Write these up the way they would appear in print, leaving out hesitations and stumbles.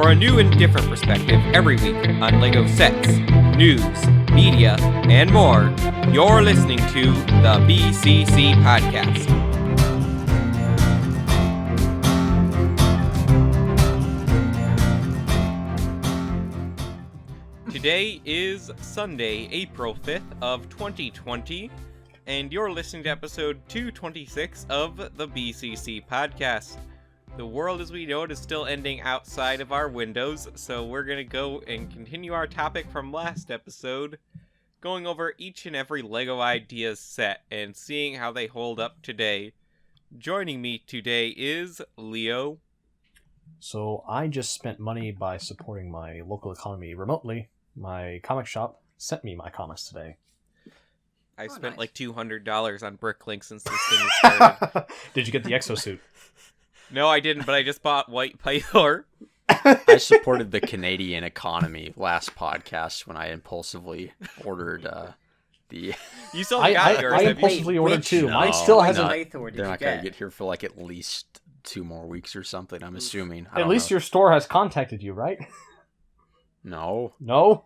for a new and different perspective every week on LEGO sets, news, media, and more. You're listening to the BCC Podcast. Today is Sunday, April 5th of 2020, and you're listening to episode 226 of the BCC Podcast. The world as we know it is still ending outside of our windows, so we're going to go and continue our topic from last episode, going over each and every LEGO Ideas set and seeing how they hold up today. Joining me today is Leo. So I just spent money by supporting my local economy remotely. My comic shop sent me my comics today. I spent like $200 on Bricklink since this thing started. Did you get the exosuit? No, I didn't, but I just bought White Pythor. I supported the Canadian economy last podcast when I impulsively ordered the... You still got yours. I impulsively ordered too. No, Mine still hasn't... They're not going to get here for like at least 2 more weeks or something, I'm assuming. At least your store has contacted you, right? No. No?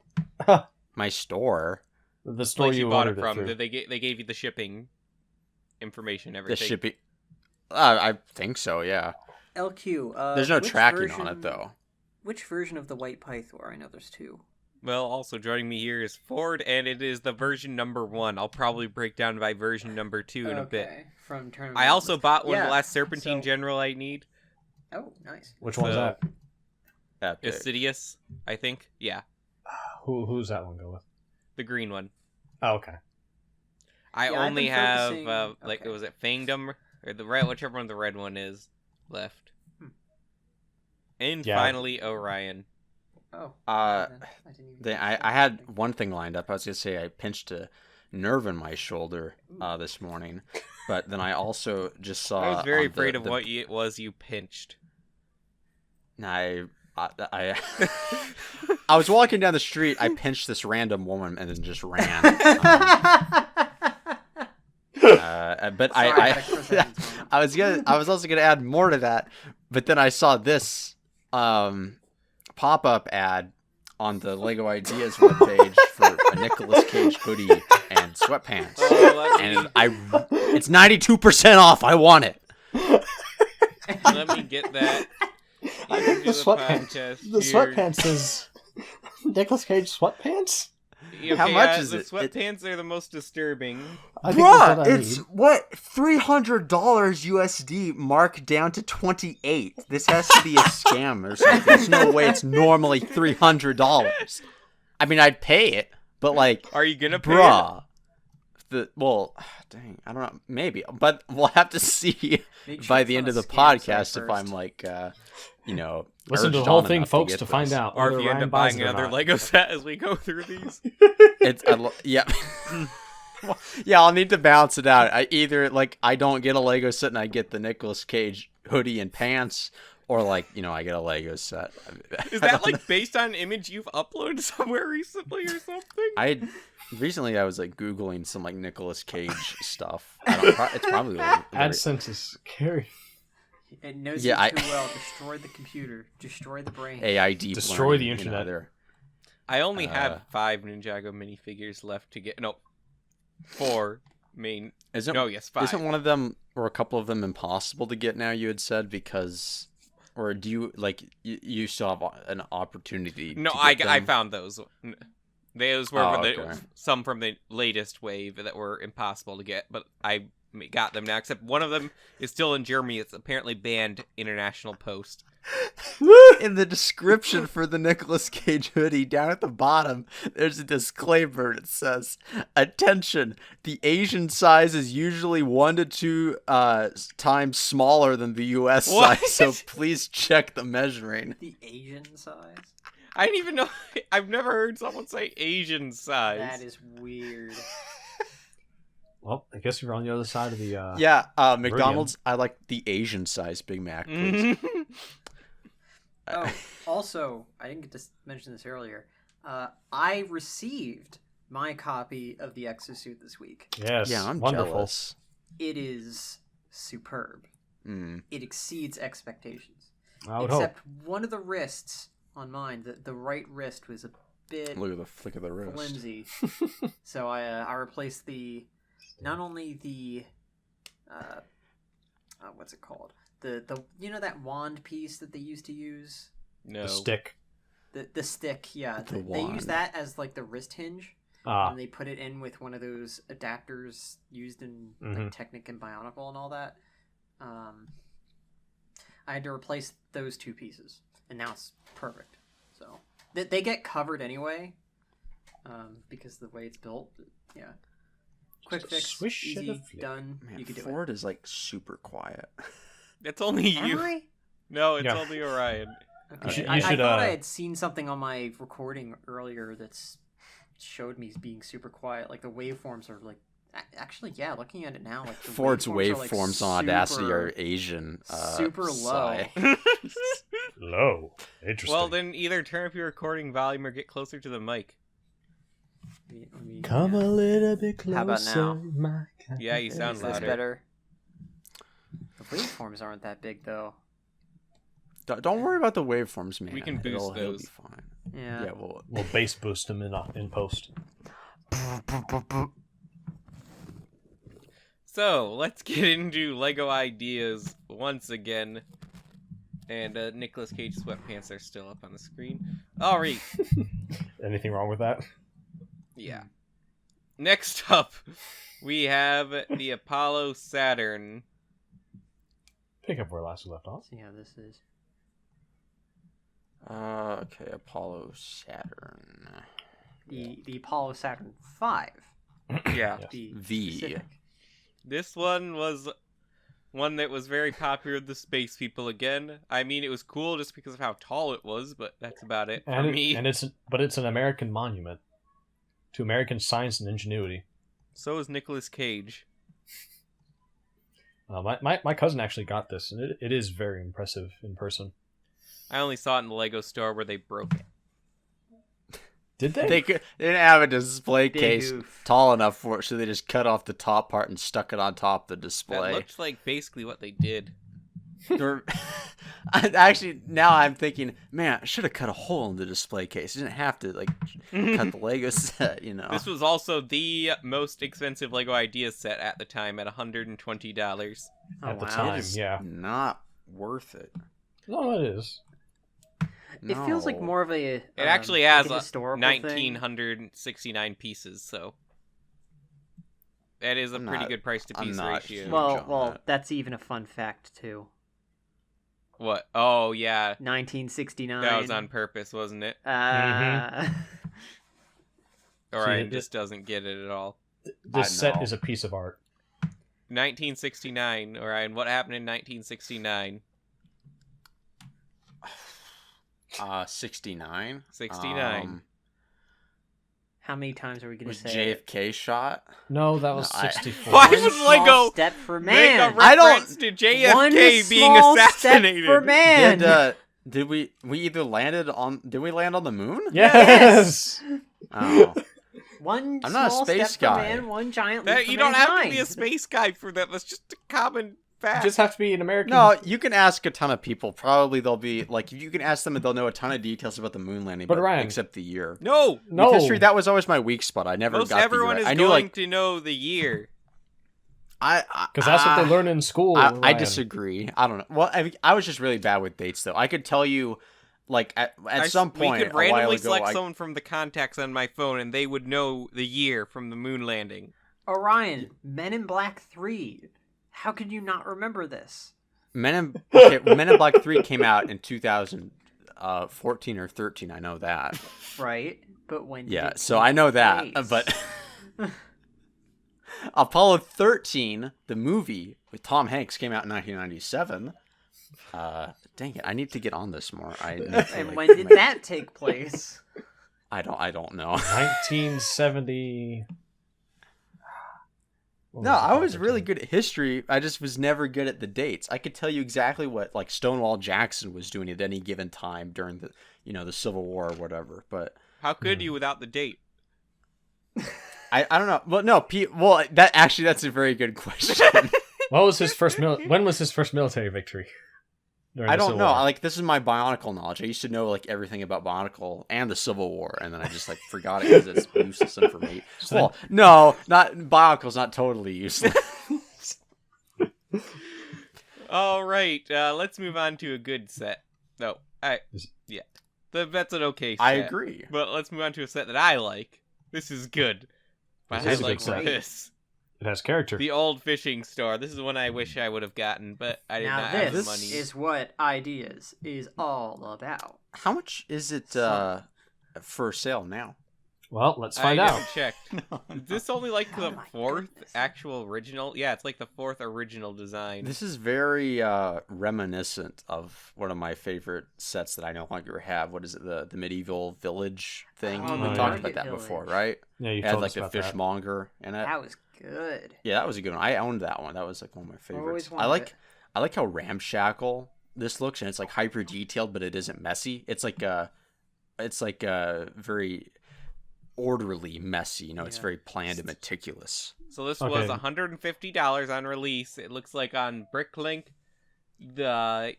My store? The store you bought it ordered from. through. They gave you the shipping information, everything. The shipping... I think so, yeah. LQ, there's no tracking on it, though. Which version of the White Pythor? I know there's 2. Well, also joining me here is Ford, and it is the version number 1. I'll probably break down by version number 2 in a bit. From I also bought one of the last so... Serpentine General I need. Oh, nice. Which one's that? Assidious, I think. Yeah. Who's that one go with? The green one. Oh, okay. I only have, okay. was it Fangdom? Or the red, whichever one the red one is left. And finally, Orion. Oh. I had one thing lined up. I was going to say I pinched a nerve in my shoulder this morning. But then I also just saw... I was very afraid of what it was you pinched. I was walking down the street. I pinched this random woman and then just ran. But Sorry, I was also gonna add more to that. But then I saw this pop-up ad on the LEGO Ideas webpage for a Nicolas Cage hoodie and sweatpants, and it's 92% off. I want it. Let me get that. I think the sweatpants. The sweatpants is Nicolas Cage sweatpants. Okay, how much is the it? The sweatpants are the most disturbing. Bruh, it's what $300 USD marked down to 28. This has to be a scam or something. There's no way it's normally $300. I mean, I'd pay it, but like, are you gonna pay bruh? Dang, I don't know, maybe, but we'll have to see by the end of the podcast if I'm like, listen to the whole thing, folks, to find out. Or if you end up buying another Lego set as we go through these. Yeah. Yeah, I'll need to balance it out. I don't get a Lego set and I get the Nicolas Cage hoodie and pants, or I get a Lego set. Is that based on an image you've uploaded somewhere recently or something? Recently I was Googling some Nicolas Cage stuff. It's probably AdSense is scary. It knows you too well. Destroy the computer. Destroy the brain. AI deep Destroy learning, the internet. I only have 5 Ninjago minifigures left to get. No, 4 main. 5. Isn't one of them or a couple of them impossible to get now? You had said because, or do you you still have an opportunity? No, to get I them? found those. Those were some from the latest wave that were impossible to get, but I got them now, except one of them is still in Germany. It's apparently banned international post. In the description for the Nicolas Cage hoodie, down at the bottom, there's a disclaimer. It says, "Attention, the Asian size is usually 1 to 2 times smaller than the US size, so please check the measuring." The Asian size? I didn't even know. I've never heard someone say Asian size. That is weird. Well, I guess we're on the other side of the... McDonald's, I like the Asian size Big Mac, please. Also, I didn't get to mention this earlier. I received my copy of the Exosuit this week. Yes, yeah, I'm wonderful. jealous. It is superb. It exceeds expectations. I would Except one of the wrists on mine. The right wrist was a bit Look at the flick of the wrist. flimsy, so I replaced not only the what's it called, the that wand piece that they used to use, No. The stick. the stick, yeah, The they use wand. that as like the wrist hinge. Ah, And they put it in with one of those adapters used in Mhm. like Technic and Bionicle and all that. I had to replace those two pieces, and now it's perfect. So they get covered anyway, because of the way it's built. Yeah, quick Just a fix, swish and a easy, flick. done. Man, You can do Ford is like super quiet. It's only it. Am you. I? No, it's Yeah. only Orion. Okay. You should- I you should, thought I had seen something on my recording earlier that's showed me being super quiet. Like the waveforms are like, actually, yeah. Looking at it now, like the Ford's waveforms are, like, on Audacity super- are Asian. super low. sigh. low. Interesting. Well, then either turn up your recording volume or get closer to the mic. Come a little bit closer. How about now? my Yeah, you sound Is this louder. better? The waveforms aren't that big though. Don't worry about the waveforms, man. We can boost It'll be those. fine. Yeah. Yeah, well, We'll bass boost them in post. So, let's get into Lego ideas once again. And Nicolas Cage sweatpants are still up on the screen. Alright, Anything wrong with that? yeah. Next up, we have the Apollo Saturn. Pick up where last we left off. See how this is. okay, Apollo Saturn. The Apollo Saturn V. Yeah. Yes. The V. specific. This one was one that was very popular with the space people again. I mean, it was cool just because of how tall it was, but that's about it for me. But it's an American monument to American science and ingenuity. So is Nicolas Cage. My cousin actually got this, and it is very impressive in person. I only saw it in the Lego store where they broke it. Did they? They didn't have a display Big case oof. tall enough for it, so they just cut off the top part and stuck it on top of the That display. looked like basically what they did. They're- Actually, now I'm thinking, man, I should have cut a hole in the display case. I didn't have to cut the Lego set, you know. This was also the most expensive Lego Ideas set at the time at $120. Oh, At the wow. time. It is yeah. not worth it. No, it is. It feels like No. more of a. It actually has like a historical thing. 1,969 pieces, so that is a I'm pretty not- good price to I'm piece not ratio. huge. Well, on that. that's even a fun fact too. What? Oh yeah, 1969. that was on purpose, wasn't it? Orion it- just doesn't get it at all. This set know. is a piece of art. 1969, Orion. What happened in 1969? 69. 69. How many times are we gonna Was say it? JFK shot? No, that was No, I- 64. Why One would small Lego step for Make man. a I don't- reference to JFK One being small assassinated. step for man. Did we either landed on? Did we land on the moon? Yes. Oh, One I'm not a small space step guy. for man, one giant leap That, for you don't have to mankind. be a space guy for that. That's just a common fact. Just have to be an American. no, you can ask a ton of people. Probably they'll be like, you can ask them and they'll know a ton of details about the moon landing, But Ryan- except the year. No, No. The history, that was always my weak spot. I never most got everyone the is year. I knew going like to know the year. Because that's what they learn in school. I Ryan. disagree. I don't know. Well, I was just really bad with dates, though. I could tell you, like at some point, we could a while randomly ago, select someone from the contacts on my phone, and they would know the year from the moon landing. Orion, Men in Black 3. How could you not remember this? Men in Black 3 came out in 2014 or 13. I know that. Right? But when Yeah, did so it I know that. take place? But Apollo 13, the movie with Tom Hanks, came out in 1997. Dang it! I need to get on this more. I need to, And like, when did make- that take place? I don't know. 1970. What No, was I it? was really good at history. I just was never good at the dates. I could tell you exactly what like Stonewall Jackson was doing at any given time during the the Civil War or whatever. But How could you without the date? I don't know. Well, no, that's a very good question. What was his first when was his first military victory? during I the don't Civil know. War. Like, this is my Bionicle knowledge. I used to know like everything about Bionicle and the Civil War, and then I just like forgot it because it's useless information. So Well, no, not Bionicle's not totally useless. All right, let's move on to a good set. No, yeah, that's an okay set. I agree. But let's move on to a set that I like. This is good. But This I is a good like set. this. It has character. The old fishing store. This is one I wish I would have gotten, but I did Now not have the this money. is what ideas is all about. How much is it for sale now? Well, let's I find never out. checked. Is this only like Oh the my fourth goodness. actual original? Yeah, it's like the fourth original design. This is very reminiscent of one of my favorite sets that I no longer have. What is it? The medieval village thing. Oh, we the talked Market about that before, Village. right? Yeah, you It had told like us the about that. fishmonger in it. That was good. Yeah, that was a good one. I owned that one. That was like one of my favorites. Always wanted it. I like how ramshackle this looks, and it's like hyper detailed, but it isn't messy. It's like very orderly messy. You know, it's Yeah. very planned and meticulous. So this Okay. was $150 on release. It looks like on Bricklink, the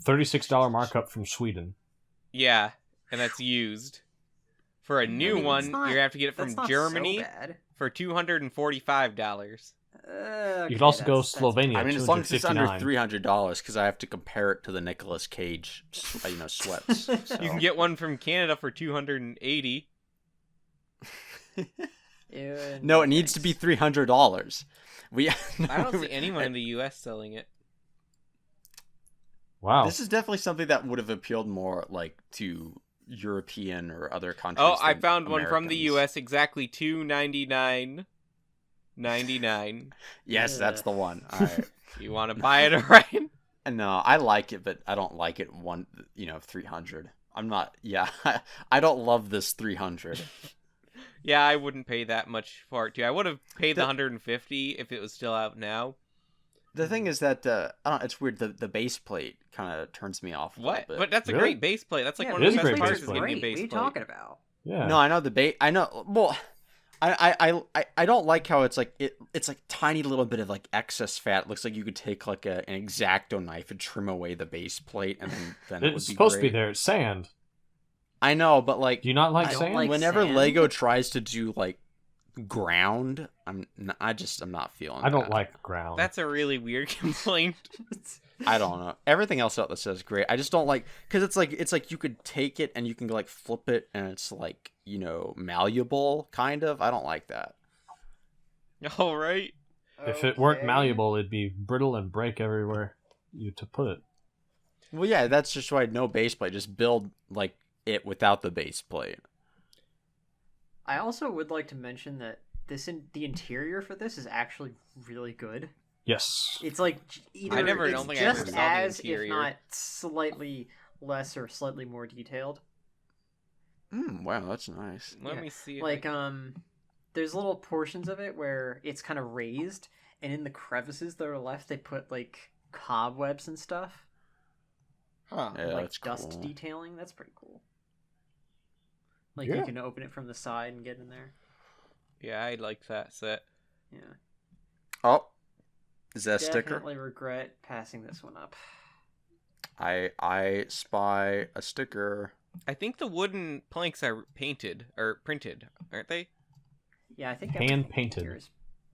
$36 markup from Sweden. yeah, and that's used. For a new I mean, one, it's not- you're gonna have to get it That's from not Germany So bad. for $245. You could also go that's- Slovenia. I mean, as long as it's under $259. $300, because I have to compare it to the Nicolas Cage, sweats. So. You can get one from Canada for $280. Ew, No, it needs to be thanks. $300. We. I don't see anyone in the U.S. selling it. Wow. This is definitely something that would have appealed more, like, to European or other countries. Oh, I than found one from the Americans. U.S. exactly $299.99. Yes, that's the one. All right. You want to buy it, Ryan? No, I like it, but I don't like it 300. I'm not. Yeah, I don't love this 300. Yeah, I wouldn't pay that much for it too. I would have paid the The- 150 if it was still out now. The thing is that I don't. It's weird. The base plate kind of turns me off. A What? little bit. But that's a Really? great base plate. That's like Yeah, one it of is the a best great parts base is plate. getting a Great. base What are you plate. talking about? Yeah. No, I know the base. I know. Well, I don't like how it's like it's like tiny little bit of like excess fat. It looks like you could take like an X-Acto knife and trim away the base plate, and then it would It's be supposed to great. be there. It's sand. I know, but like Do you not like I don't sand? like whenever sand. Lego tries to do like ground, I'm not feeling. I don't that. like ground. That's a really weird complaint. I don't know. Everything else about this is great. I just don't like because it's like you could take it and you can like flip it and it's like malleable kind of. I don't like that. All right. If it weren't Okay. malleable, it'd be brittle and break everywhere you to put it. Well, yeah, that's just why no base plate. Just build like it without the base plate. I also would like to mention that the interior for this is actually really good. Yes. It's like either don't it's think I ever just saw the as, if interior. not slightly less or slightly more detailed. Wow, that's nice. Let Yeah. me see. If Like there's little portions of it where it's kind of raised, and in the crevices that are left, they put like cobwebs and stuff, Huh. Yeah, like that's dust cool. detailing. That's pretty cool. Like Yeah. you can open it from the side and get in there. Yeah, I like that set. Yeah. Oh, is that a sticker? Definitely regret passing this one up. I spy a sticker. I think the wooden planks are painted or printed, aren't they? Yeah, I think Hand everything painted. here is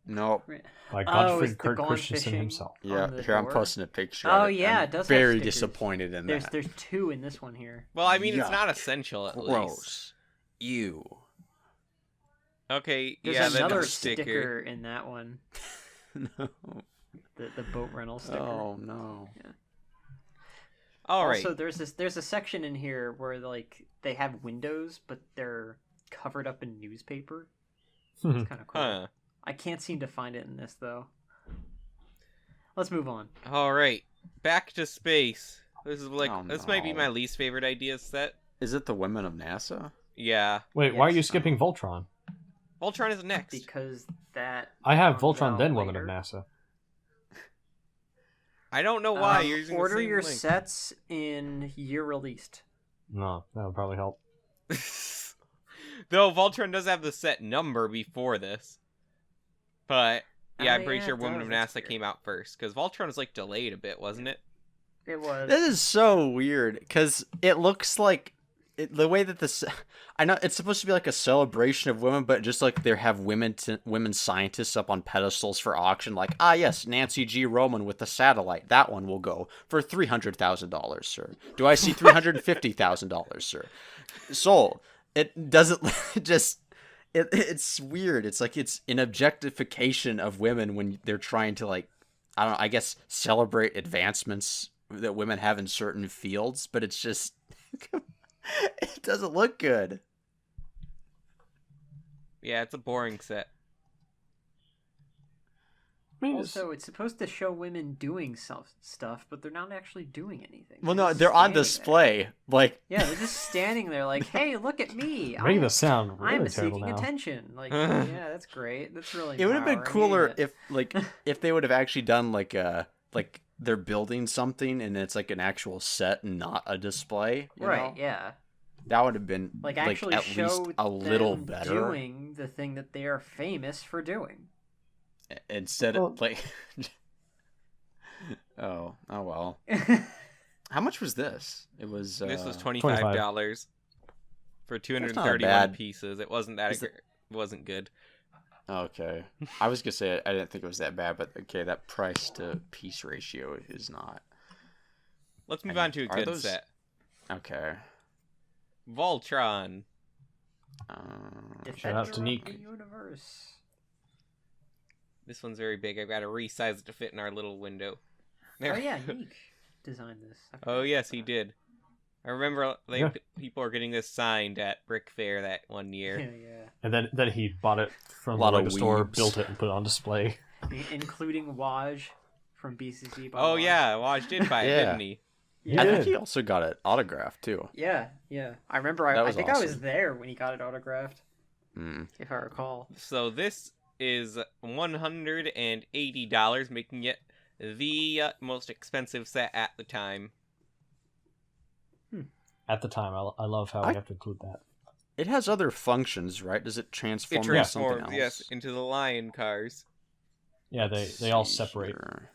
Nope. print- By Oh, Godfrey it's the Kurt gone Christensen fishing. himself. Yeah, on the here I'm door? posting a picture. Oh, of it. yeah, I'm it does have very stickers. disappointed in There's that. there's two in this one here. Well, I mean, it's Yuck. not essential at least. Gross. Ew. Okay, There's yeah, that's another a sticker. sticker in that one. No. The boat rental sticker. Oh no. All right. Also, there's a section in here where like they have windows, but they're covered up in newspaper. It's kind of cool. Huh. I can't seem to find it in this though. Let's move on. All right. Back to space. This is like Oh, this might be no. my least favorite idea set. Is it the women of NASA? Yeah. Wait, why are you Yes. skipping Voltron? Voltron is next. Because that I have comes Voltron out then Women of later. NASA. I don't know why you're using order the same your link. sets in year released. No, that would probably help. Though Voltron does have the set number before this. But yeah, Oh, I'm pretty yeah, sure it Women does. of That's NASA weird. came out first because Voltron was like delayed a bit, wasn't it? It was. This is so weird because it looks like the way that this. I know it's supposed to be like a celebration of women, but just like they have women scientists up on pedestals for auction. Like, yes, Nancy G. Roman with the satellite. That one will go for $300,000, sir. Do I see $350,000, sir? Sold. It doesn't just. It's weird. It's like it's an objectification of women when they're trying to like, I don't know, I guess celebrate advancements that women have in certain fields, but it's just it doesn't look good. Yeah, it's a boring set. I mean, Also, it's supposed to show women doing stuff, but they're not actually doing anything. Well, They're no, just they're on standing display. there. Like, Yeah, they're just standing there like, hey, look at me. making this sound really I'm terrible seeking now. attention. Like, yeah, that's great. That's really it would have been empowering, cooler ain't it? if they would have actually done like they're building something and it's like an actual set and not a display. You Right, know? yeah. That would have been Like, actually at show least a little them better. doing the thing that they are famous for doing. Instead Well- of like oh well. How much was this? It was This was $25 $25 for not 231 bad. pieces. It wasn't that. Is it- It wasn't good. Okay. I was gonna say I didn't think it was that bad, but okay, that price to piece ratio is not. Let's move I on mean, to a are good those- set. Okay. Voltron. Shout out Defender to of Neek. the universe. This one's very big. I've got to resize it to fit in our little window. Oh yeah, Neek designed this. I Oh forgot yes, about he that. did. I remember Yeah. people were getting this signed at Brick Fair that one year. Yeah. And then he bought it from A the lot of Lego store, weebs. built it, and put it on display. Including Waj from BCC. by Oh Waj. yeah, Waj did buy it, Yeah. didn't he? He I did. think he also got it autographed too. Yeah. I remember. That I was think I was awesome. there when he got it autographed, Mm. if I recall. So this is $180, making it the most expensive set at the time. At the time, I love how we have to include that. It has other functions, right? Does it transform It into something transforms, else? yes, into the lion cars. Yeah, they all separate. Here.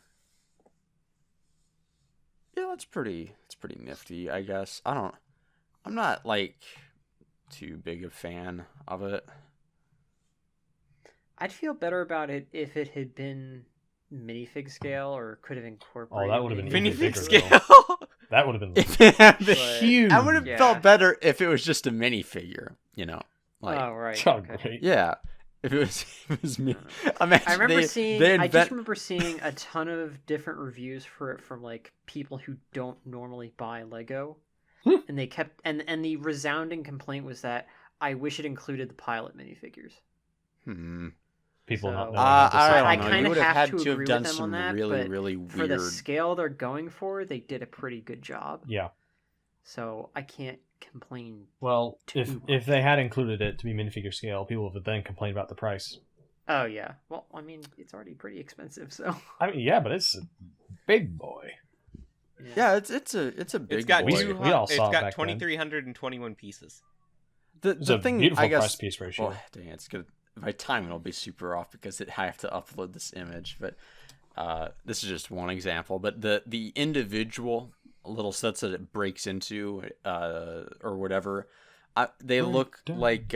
Yeah, that's pretty nifty, I guess. I'm not like too big a fan of it. I'd feel better about it if it had been minifig scale or could have incorporated. Oh, that would have been maybe even Minifig bigger, scale. That would have been If it had been- But- huge. I would have Yeah. felt better if it was just a minifigure, you know. Like, Oh right. Oh, okay. great. yeah, if it was me. Imagine I remember they seeing. I invent- just remember seeing a ton of different reviews for it from like people who don't normally buy Lego, and they kept and the resounding complaint was that I wish it included the pilot minifigures. People So- not knowing how to I set don't I them know. up. kinda You would have have had to to have agree done with them some on that, really, but really For the weird. scale they're going for, they did a pretty good job. Yeah. So I can't complain. Well, Too if they had included it to be minifigure scale, people would then complain about the price. Oh yeah. Well, I mean, it's already pretty expensive, so. I mean, yeah, but it's a big boy. Yeah, it's a big It's got boy. We all it's saw it got back then. 2,321 pieces. It's a thing, beautiful I guess, price piece ratio. Well, dang, it's good. My timing will be super off because I have to upload this image. But this is just one example. But the individual little sets that it breaks into, or whatever, they look like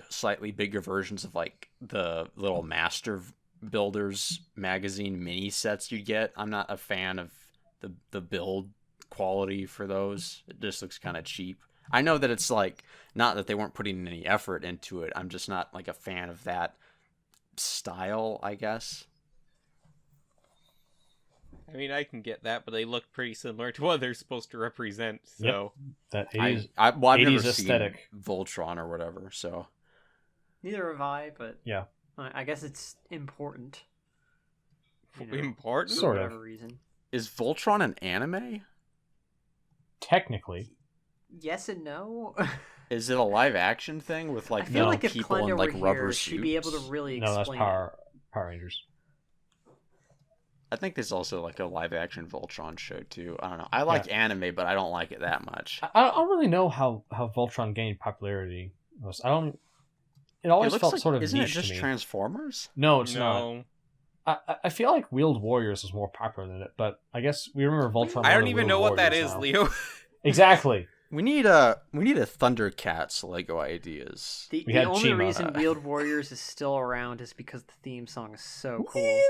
slightly bigger versions of like the little Master Builders magazine mini sets you get. I'm not a fan of the build quality for those. It just looks kind of cheap. I know that it's like not that they weren't putting any effort into it. I'm just not like a fan of that style, I guess. I mean, I can get that, but they look pretty similar to what they're supposed to represent. So That 80s, I've 80s never aesthetic. seen Voltron or whatever, so Neither have I, but yeah. I guess it's important. You know, important. Sort for of. whatever reason. is Voltron an anime? Technically, Yes and no. Is it a live action thing with like I feel no like if people Glenda in like were rubber here, suits? she'd be able to really no, that's explain. Power Rangers. I think there's also like a live action Voltron show too. I don't know. I like anime, but I don't like it that much. I don't really know how Voltron gained popularity. I don't. It always It looks felt like, sort of isn't it niche just to me. Transformers? No, it's not. No. I feel like Wheeled Warriors was more popular than it, but I guess we remember Voltron. I don't even know what that is, now. Leo. Exactly. We need a Thundercats Lego ideas. The We had only Chima. reason Wheeled Warriors is still around is because the theme song is so cool.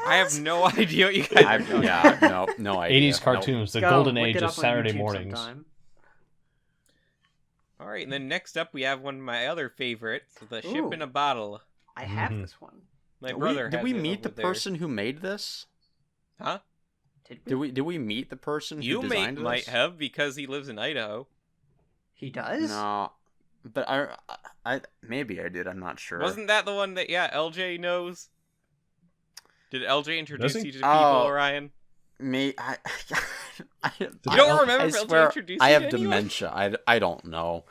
I have no idea what you guys are. No idea. 80s cartoons, the Go, golden look age it of up on Saturday YouTube mornings. sometime. All right, and then next up we have one of my other favorites, the ship Ooh. in a bottle. I have Mhm. this one. My Did brother we has it meet the over there. person who made this? Huh? Did we meet the person You who designed this? might have because he lives in Idaho. He does? No, but I maybe I did. I'm not sure. Wasn't that the one that LJ knows? Did LJ introduce Does he? you to people, Oh. Orion? Me, You don't remember I if LJ swear, introduced I you have to anyone? dementia. I don't know.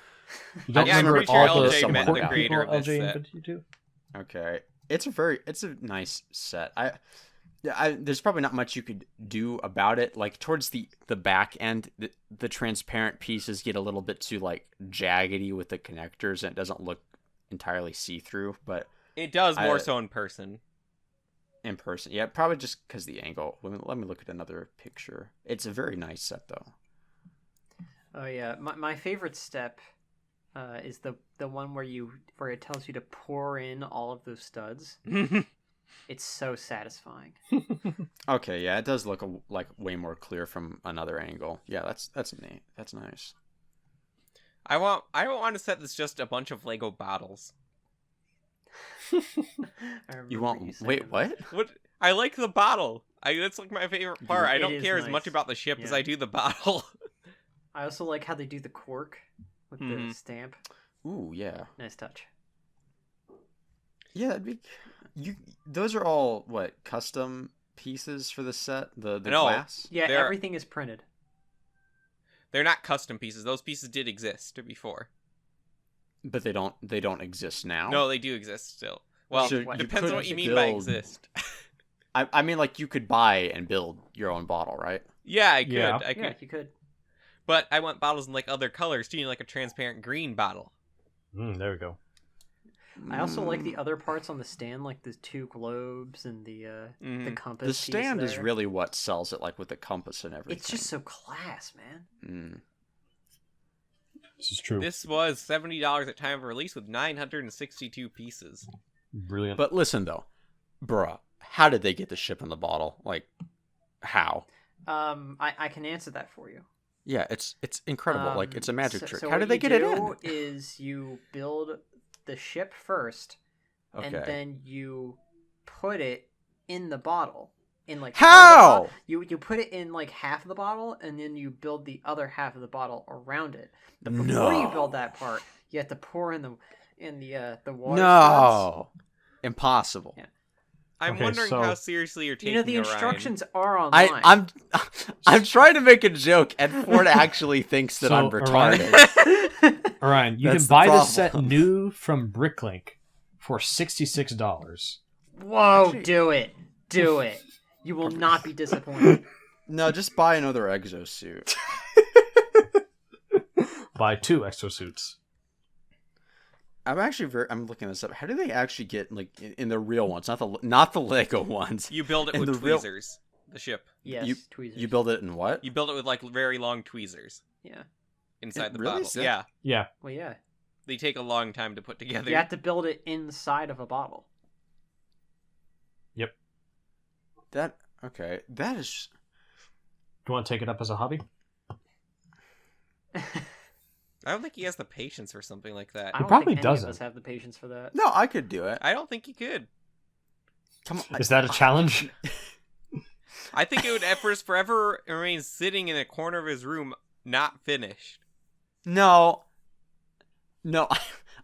You don't Yeah, I'm remember pretty sure all the LJ met the important creator people of this LJ set. invited you to? Okay, it's a nice set. There's probably not much you could do about it. Like towards the back end, the transparent pieces get a little bit too like jaggedy with the connectors, and it doesn't look entirely see through. But It does more so in person. in person, yeah, probably just because the angle. Let me look at another picture. It's a very nice set though. Oh yeah, my favorite step is the one where it tells you to pour in all of those studs. It's so satisfying. Okay, yeah, it does look like way more clear from another angle. Yeah, that's neat. That's nice. I don't want to set this just a bunch of Lego bottles. You want saying wait that. what? What? I like the bottle. That's like my favorite part. I It don't is care as nice. much about the ship as Yeah. I do the bottle. I also like how they do the cork with the stamp. Ooh, yeah. Nice touch. Yeah, those are all what custom pieces for the set. The No. glass. Yeah, They're- everything is printed. They're not custom pieces. Those pieces did exist before. But they don't exist now. No, they do exist still. Well, So you depends on what couldn't you mean by build- exist. I mean like you could buy and build your own bottle, right? Yeah, I could. Yeah. I could. Yeah, you could. But I want bottles in like other colors too, like a transparent green bottle. There we go. I also like the other parts on the stand, like the two globes and the compass. The piece stand is there. really what sells it, like with the compass and everything. It's just so class, man. This is true. This was $70 at time of release with 962 pieces. Brilliant. But listen though, bruh, how did they get the ship in the bottle? Like, how? I can answer that for you. Yeah, it's incredible. Like it's a magic trick. So How what did they you get it do in? Is you build the ship first, and Okay. then you put it in the bottle. In like How? part of the bottle. You put it in like half of the bottle, and then you build the other half of the bottle around it. But before you No. build that part, you have to pour in the water. studs. No, impossible. Yeah. I'm Okay, wondering so- how seriously you're taking You know the Orion. instructions are online. I'm trying to make a joke, and Ford actually thinks that So, I'm Orion- retarded. Orion, you That's can buy the this set problem. new from Bricklink for $66. Whoa! Actually- Do it! Do it! You will not be disappointed. No, just buy another exosuit. Buy 2 exosuits. I'm looking this up. How do they actually get like in the real ones, not the Lego ones? You build it And with the real- tweezers. The ship. Yes, tweezers. You build it in what? You build it with like very long tweezers Yeah. inside It the really bottle. said- Yeah, Yeah. Well, yeah. they take a long time to put together. You have to build it inside of a bottle. That okay? That is. Do you want to take it up as a hobby? I don't think he has the patience for something like that. I don't probably think any doesn't. of us have the patience for that. No, I could do it. I don't think he could. Come on. Is that a challenge? I think it would at first forever remain sitting in a corner of his room, not finished. No. No,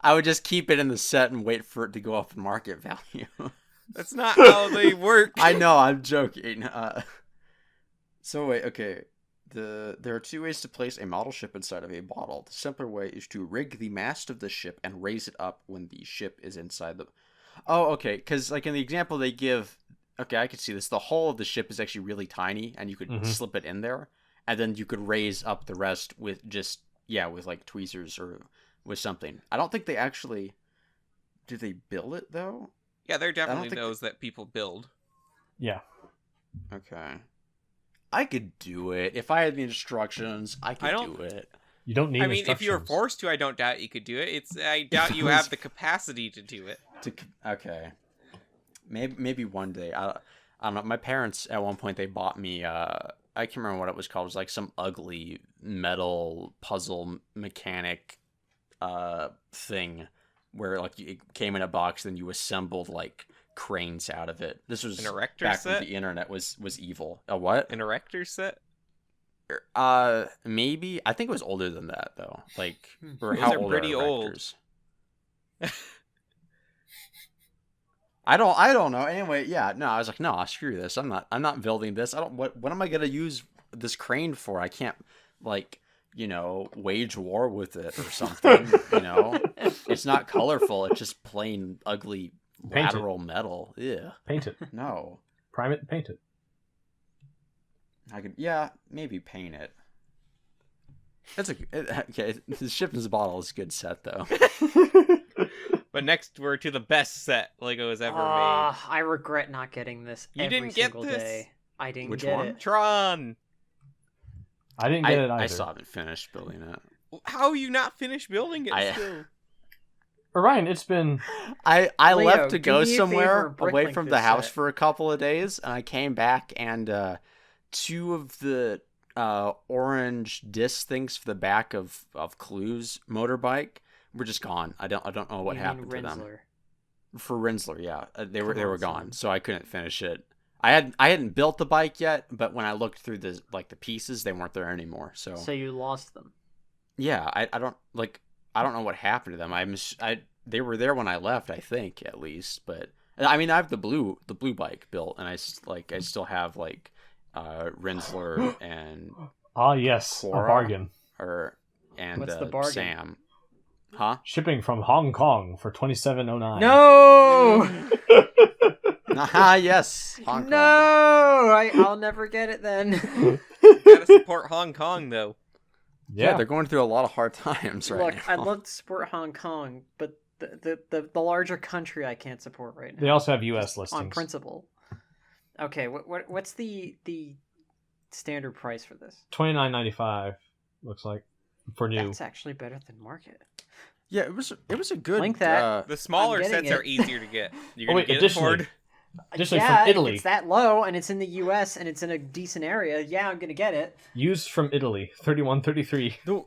I would just keep it in the set and wait for it to go up in market value. That's not how they work. I know, I'm joking. So wait, okay. There are two ways to place a model ship inside of a bottle. The simpler way is to rig the mast of the ship and raise it up when the ship is inside the... Oh, okay, because like in the example they give... Okay, I can see this. The hull of the ship is actually really tiny, and you could slip it in there, and then you could raise up the rest with just, with like tweezers or with something. I don't think they actually... Did they build it, though? Yeah, there are definitely think those that people build. Yeah. Okay. I could do it. If I had the instructions, I could do it. You don't need I mean, if you were instructions. forced to, I don't doubt you could do it. I doubt you have the capacity to do it. Okay. Maybe one day. I don't know. My parents at one point they bought me. I can't remember what it was called. It was like some ugly metal puzzle mechanic, thing, where like it came in a box, then you assembled like cranes out of it. This was An erector back set? when the internet was evil. A what? An erector set? Maybe. I think it was older than that though. Like, or Those how are old pretty are old. erectors? I don't know. Anyway, yeah, no, I was like, no, screw this. I'm not building this. What am I gonna use this crane for? I can't, like, wage war with it or something. It's not colorful. It's just plain ugly lateral metal. Yeah. Paint it. No. Prime it and paint it. I could, yeah, maybe paint it. Okay. The Shipman's Bottle is a good set though. But next, we're to the best set Lego has ever made. I regret not getting this. You every didn't get single this? Day. I didn't Which get one? it. Tron! I didn't get it either. I still haven't finished building it. How have you not finished building it still? Orion, it's been... I Leo, left to do go me a favor somewhere and away bricklink from this the house set. for a couple of days, and I came back, and two of the orange disc things for the back of Clue's motorbike were just gone. I don't know what You happened mean to them. Rinsler. For Rinsler, yeah, they were Come on, gone, son. so I couldn't finish it. I hadn't built the bike yet, but when I looked through the pieces, they weren't there anymore. So So you lost them. yeah, I don't know what happened to them. They were there when I left, I think, at least. But I mean, I have the blue bike built, and I still have Rinsler and Ah, yes, Cora, a bargain. What's the bargain? Sam. Huh? Shipping from Hong Kong for $27.09. No! Ah, yes. Hong Kong. No! I'll never get it then. Gotta support Hong Kong, though. Yeah, they're going through a lot of hard times right Look, now. I'd love to support Hong Kong, but the larger country I can't support right now. They also have U.S. listings. On principle. Okay, what's the standard price for this? $29.95 looks like for new. That's actually better than market. Yeah, it was a good. Link that. The smaller I'm getting sets are it. easier to get. You're Oh, gonna wait, get it, additionally, Ford? Additionally, Yeah, from Italy. if it's that low and it's in the U.S. and it's in a decent area, yeah, I'm gonna get it. Used from Italy, $31.33. The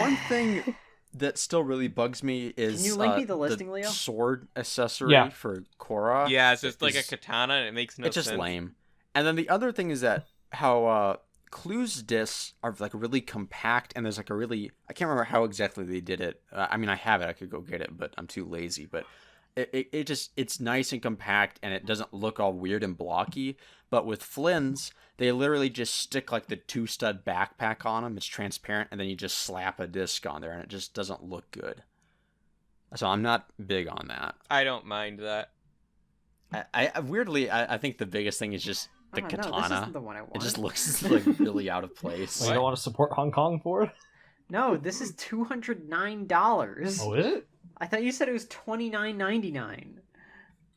one thing that still really bugs me is Can you link me the listing, Leo? sword accessory Yeah. for Cora. Yeah, it's just like a is- katana, and it makes no it's just sense. lame. And then the other thing is that how Clue's discs are really compact, and there's a really, I can't remember how exactly they did it. I mean, I have it, I could go get it, but I'm too lazy. But it's nice and compact, and it doesn't look all weird and blocky. But with Flynn's, they literally just stick the 2-stud backpack on them. It's transparent, and then you just slap a disc on there, and it just doesn't look good. So I'm not big on that. I don't mind that. I weirdly, I think the biggest thing is just the No, katana. this isn't the one I want. It just looks really out of place. Well, you don't want to support Hong Kong for it? No, this is $209. Oh, is it? I thought you said it was $29.99.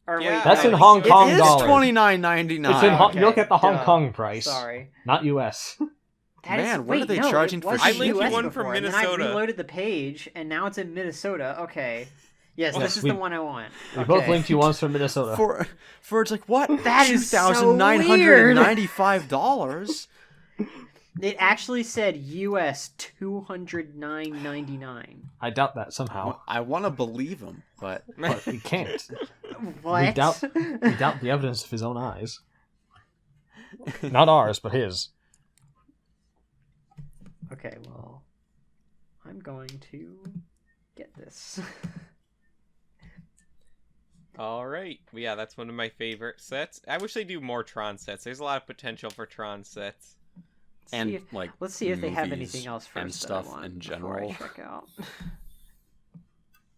Or Yeah, wait, That's no, in Hong it Kong It is dollars. $29.99. It's in Okay, you look at the Hong duh. Kong price, Sorry. not U.S. That is- Man, what are wait, they no, charging it for was I shit? linked you US one from before, and then I Minnesota. reloaded the page, and now it's in Minnesota. Okay. Yes, Yes, this is we- the one I want. We both Okay. linked you once from Minnesota. For it's like what? That is so $2,995. It actually said US $209.99. I doubt that somehow. I want to believe him, but But we can't. What? We doubt the evidence of his own eyes. Not ours, but his. Okay, well, I'm going to get this. All right. Yeah, that's one of my favorite sets. I wish they do more Tron sets. There's a lot of potential for Tron sets. and Let's see if they have movies anything else first and that stuff I want in before I general. check out.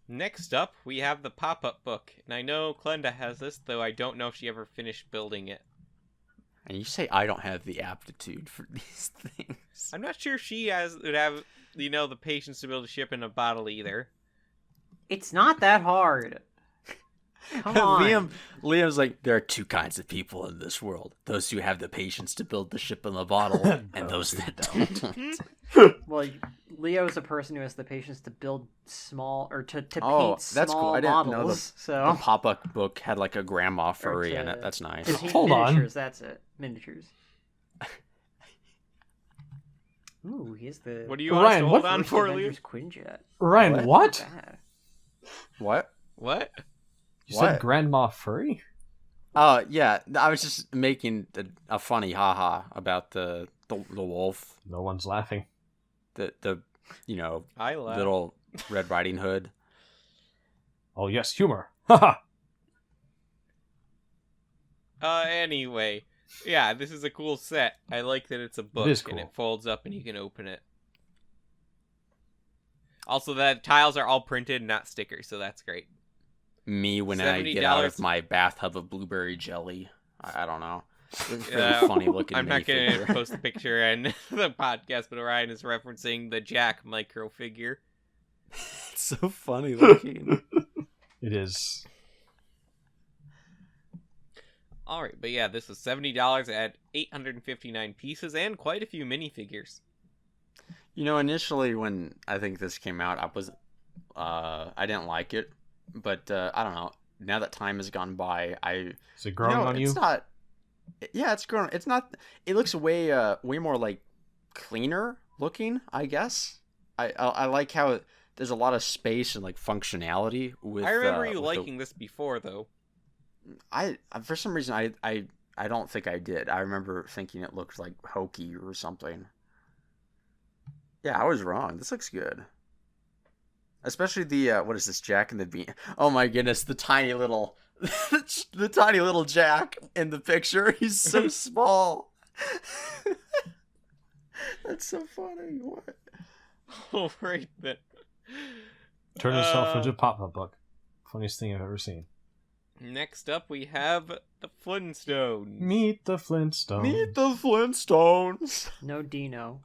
Next up, we have the pop-up book. And I know Glenda has this, though I don't know if she ever finished building it. And you say I don't have the aptitude for these things. I'm not sure she would have, the patience to be able to ship in a bottle either. It's not that hard. Come on. Liam's like, there are two kinds of people in this world: those who have the patience to build the ship in the bottle, and those that don't. Well, Leo's a person who has the patience to build small or to Oh, paint that's small cool. I didn't know models. The So pop-up book had like a grandma furry in it. That's nice. to paint Hold on. miniatures. That's it. Miniatures. Ooh, he's the. What do you want us to Ryan, hold what- on first for, Liam? Avengers Quinjet. Ryan, what? Bad. What? What? You What? said Grandma Furry? Oh yeah, I was just making a funny haha about the wolf, No one's laughing. the I laugh. little Red Riding Hood. Oh yes, humor. Haha. Anyway. Yeah, this is a cool set. I like that it's a book is and cool. it folds up and you can open it. Also, the tiles are all printed, not stickers, so that's great. Me when I get out $70. of my bathtub of blueberry jelly. I don't know. It's a really Yeah, funny looking. I'm not going minifigure. to post the picture in the podcast, but Orion is referencing the Jack micro figure. It's so funny looking. It is. All right, but yeah, this was $70 at 859 pieces and quite a few minifigures. You know, initially when I think this came out, I didn't like it, but I don't know. Now that time has gone by, Is it growing on you? It's not. Yeah, it's grown. It's not. It looks way more like cleaner looking, I guess. I like how there's a lot of space and like functionality with. I remember with you liking this before, though. I for some reason I don't think I did. I remember thinking it looked like hokey or something. Yeah, I was wrong. This looks good. Especially the what is this, Jack and the Bean? Oh my goodness, the tiny little the tiny little Jack in the picture. He's so small. That's so funny. What? Oh, right then. Turn yourself into a pop-up book. Funniest thing I've ever seen. Next up, we have the Flintstones. Meet the Flintstones. Meet the Flintstones. No Dino.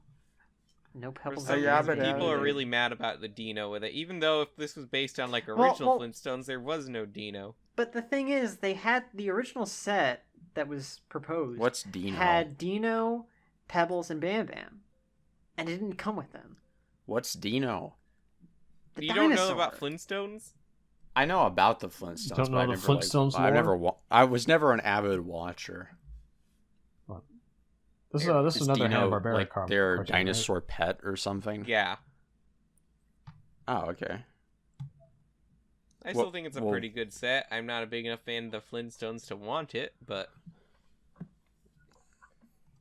No For Pebbles. some yeah, reason, but, people are yeah. really mad about the Dino with it. Even though if this was based on like Well, original well- Flintstones, there was no Dino. But the thing is, they had the original set that was proposed. What's Dino? Had Dino, Pebbles, and Bam Bam, and it didn't come with them. What's Dino? The You don't know dinosaur. about Flintstones? I know about the Flintstones. don't know but I the never, Flintstones I lore? never. I was never an avid watcher. This is Is another Dino, Hanna-Barbera like cartoon, their right? dinosaur pet or something? Yeah. Oh, okay. I still Well- think it's a well- pretty good set. I'm not a big enough fan of the Flintstones to want it, but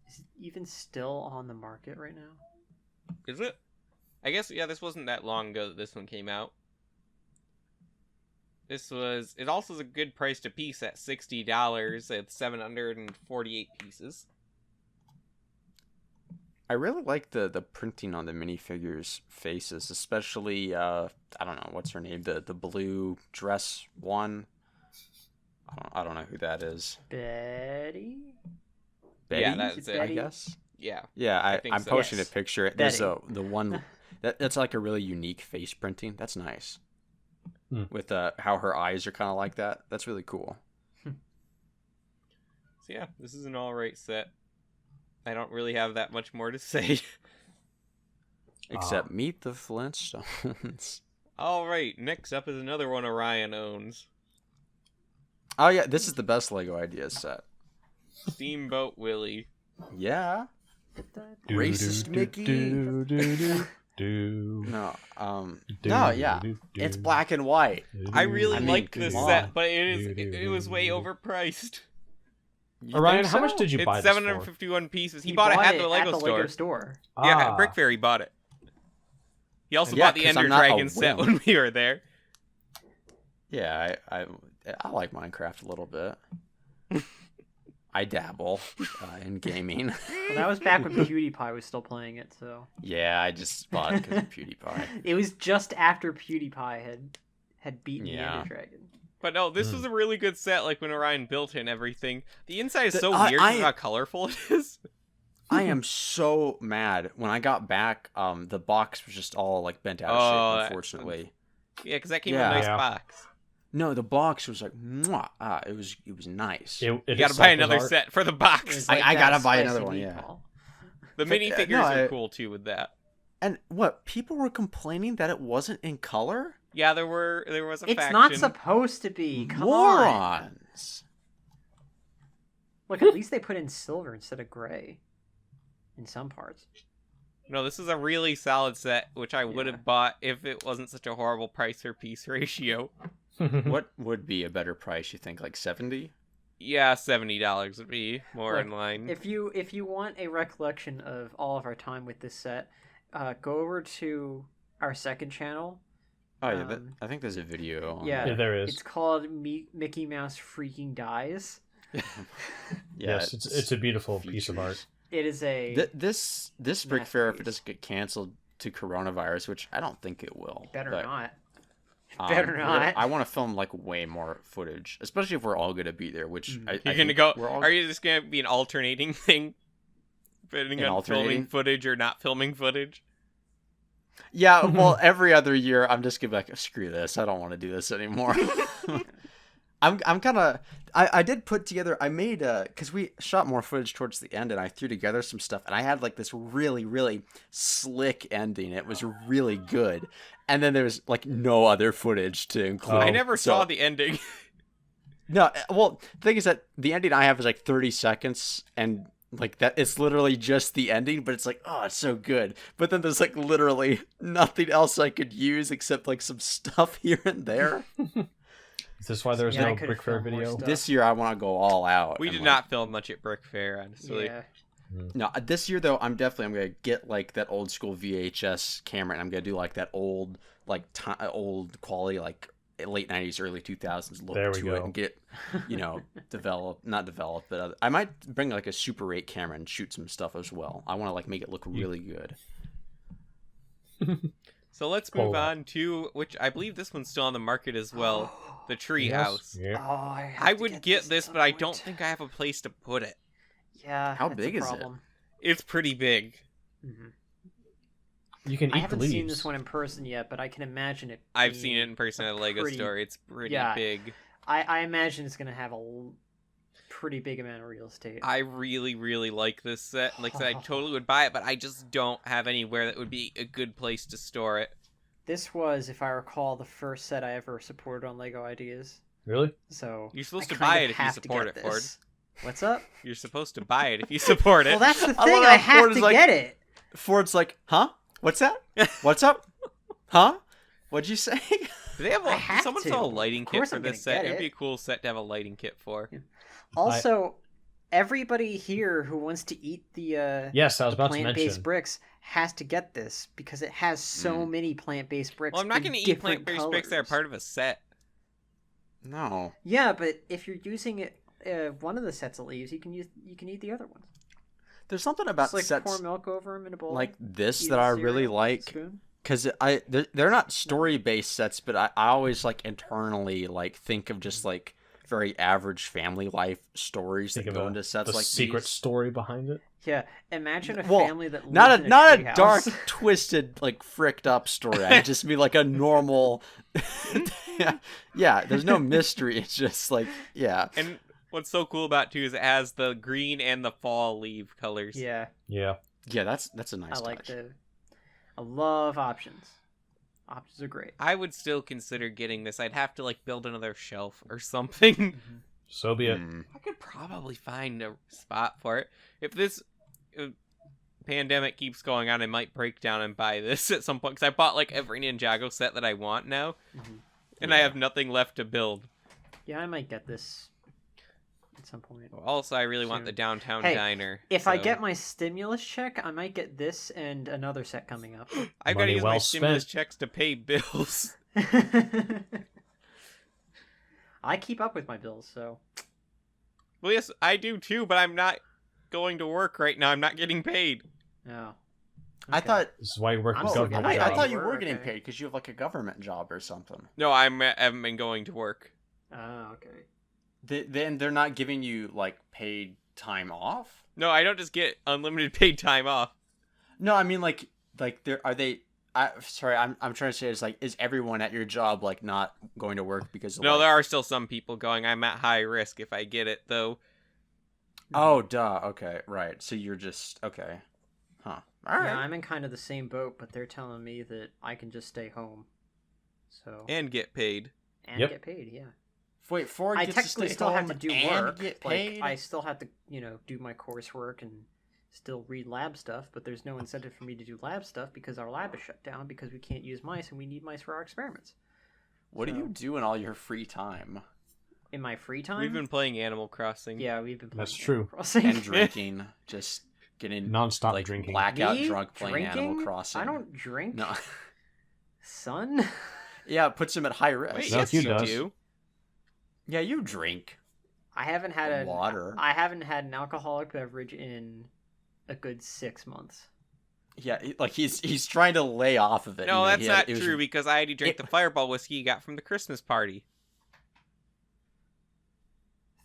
Is it even still on the market right now? is it? I guess, yeah, this wasn't that long ago that this one came out. It also is a good price to piece at $60 at 748 pieces. I really like the printing on the minifigures' faces, especially I don't know what's her name, the blue dress one. I don't know who that is. Betty? Betty, Yeah, that's it. I Betty? guess. Yeah. Yeah, I think I'm so. posting Yes. a picture. There's Betty. the one that's like a really unique face printing. That's nice. Hmm. With how her eyes are kind of like that. That's really cool. So yeah, this is an alright set. I don't really have that much more to say. Except meet the Flintstones. Alright, next up is another one Orion owns. Oh yeah, this is the best Lego Ideas set. Steamboat Willie. Yeah. Do, Racist do, Mickey. do, do, do, do, No. do, No. Yeah. do, do, It's black and white. I really I mean, like come this on. set, but it was way overpriced. You Orion, think how much so? did you buy It's this 751 pieces. He He bought it at the Lego store. store. for? Yeah, Ah, Brick Fairy bought it. He also Yeah, bought the 'cause I'm Ender not a Dragon set wimp. when we were there. Yeah, I like Minecraft a little bit. I dabble in gaming. Well, that was back when PewDiePie was still playing it, so Yeah, I just bought it because of PewDiePie. it was just after PewDiePie had beaten the Yeah. Ender Dragon. But no, this was a really good set, like when Orion built it and everything. The inside is The- so I- weird I- with how colorful it is. I am so mad. When I got back, the box was just all like bent out Oh, of that- shape, unfortunately. Yeah, because that came in a Yeah. nice Yeah. box. No, the box was like, mwah. It was nice. You gotta buy another set for the box. I gotta buy another one. Yeah. The minifigures are cool too with that. And what, people were complaining that it wasn't in color? Yeah, there was a faction. It's not supposed to be. Come on. Morons. Look, at least they put in silver instead of gray. In some parts. No, this is a really solid set, which I would have bought if it wasn't such a horrible price per piece ratio. What would be a better price, you think? Like 70? Yeah, $70 would be more Look, in line. If you want a recollection of all of our time with this set, go over to our second channel. Oh yeah, I think there's a video. On Yeah, there is. It's called Mickey Mouse Freaking Dies. Yes, it's a beautiful piece of art. It is a this Brick Fair, if it doesn't get canceled to coronavirus, which I don't think it will. Better but, not. Better not. I want to film like way more footage, especially if we're all gonna be there. Which You're gonna go? Are you just gonna be an alternating thing, depending on filming footage or not filming footage? Yeah, well, every other year I'm just gonna be like, screw this, I don't want to do this anymore. I'm kind of. I did put together. I made because we shot more footage towards the end, and I threw together some stuff, and I had like this really, really slick ending. It was really good, and then there was like no other footage to include. I never saw the ending. No, well, the thing is that the ending I have is like 30 seconds, and like that, it's literally just the ending, but it's like, oh, it's so good. But then there's like literally nothing else I could use except like some stuff here and there. Is this why there was no Brick Fair video? This year I want to go all out. We did not film much at Brick Fair, honestly. Yeah. No, this year though, I'm gonna get like that old school VHS camera, and I'm gonna do like that old old quality like late 90s, early 2000s look to it, and get not develop, but I might bring like a Super 8 camera and shoot some stuff as well. I want to like make it look really good. So let's move on to, which I believe this one's still on the market as well, the Tree House. Yeah. Oh, I would get this, but I don't think I have a place to put it. Yeah. How big is it? It's pretty big. Mm-hmm. You can eat I haven't the leaves. seen this one in person yet, but I can imagine it. I've seen it in person at a Lego store. It's pretty big. I imagine it's going to have a pretty big amount of real estate. I really, really like this set. Like I said, I totally would buy it, but I just don't have anywhere that would be a good place to store it. This was, if I recall, the first set I ever supported on Lego Ideas. Really? So you're supposed to buy it if you support it, Ford. What's up? You're supposed to buy it if you support it. Well, that's the thing. I have to get it. Ford's like, huh? What's that? What's up? Huh? What'd you say? Do they have someone sell a lighting kit for this set? It'd be a cool set to have a lighting kit for. Yeah. Also, everybody here who wants to eat the yes, I was about to plant-based mention. bricks has to get this because it has so many plant-based bricks. Well, I'm not going to eat plant-based bricks that are part of a set. No. Yeah, but if you're using it, one of the sets of leaves, you can eat the other ones. There's something about just like sets pour milk over them in a bowl like this that I really like, because they're not story-based sets, but I always like internally like think of just like very average family life stories that go into sets like secret story behind it. Yeah, imagine a family that lives not in a dark, twisted, like fricked up story. I'd just be like a normal. Yeah, there's no mystery. It's just like And what's so cool about it too is it has the green and the fall leaf colors. Yeah. That's a nice touch. I like I love options. Options are great. I would still consider getting this. I'd have to like build another shelf or something. So be it. I could probably find a spot for it. If this pandemic keeps going on, I might break down and buy this at some point. Because I bought like every Ninjago set that I want now. And I have nothing left to build. Yeah, I might get this at some point. Also, I really want the downtown diner. If I get my stimulus check, I might get this and another set coming up. I've got to use my stimulus checks to pay bills. I keep up with my bills, so. Well, yes, I do too, but I'm not going to work right now. I'm not getting paid. No. Okay. I thought this is why you work a government job. job. I thought you were getting paid because you have like a government job or something. No, I haven't been going to work. Oh, okay. Then they're not giving you like paid time off? No, I don't just get unlimited paid time off. No, I mean like are they I'm trying to say it's like, is everyone at your job like not going to work because of No, like... there are still some people going, I'm at high risk if I get it, though. Oh, duh. Okay, right. So you're just okay, huh? All right. Yeah, I'm in kind of the same boat, but they're telling me that I can just stay home. So And get paid. and Yep. get paid, yeah. Wait, Ford I gets technically to stay still have home to do and work. get Like paid? I still have to, do my coursework and still read lab stuff, but there's no incentive for me to do lab stuff because our lab is shut down because we can't use mice and we need mice for our experiments. What do So- you do in all your free time? In my free time? We've been playing Animal Crossing. Yeah, we've been playing That's Animal true. Crossing. And drinking, just getting Non-stop like drinking. blackout Me? drunk playing Animal Drinking? Crossing. I don't drink. No. Son? Yeah, it puts him at high risk. Wait, No, yes, he you does. do. Yeah, you drink. I haven't had Water. I haven't had an alcoholic beverage in a good 6 months. Yeah, like he's trying to lay off of it. No, that's not it was- true because I already drank the Fireball whiskey you got from the Christmas party.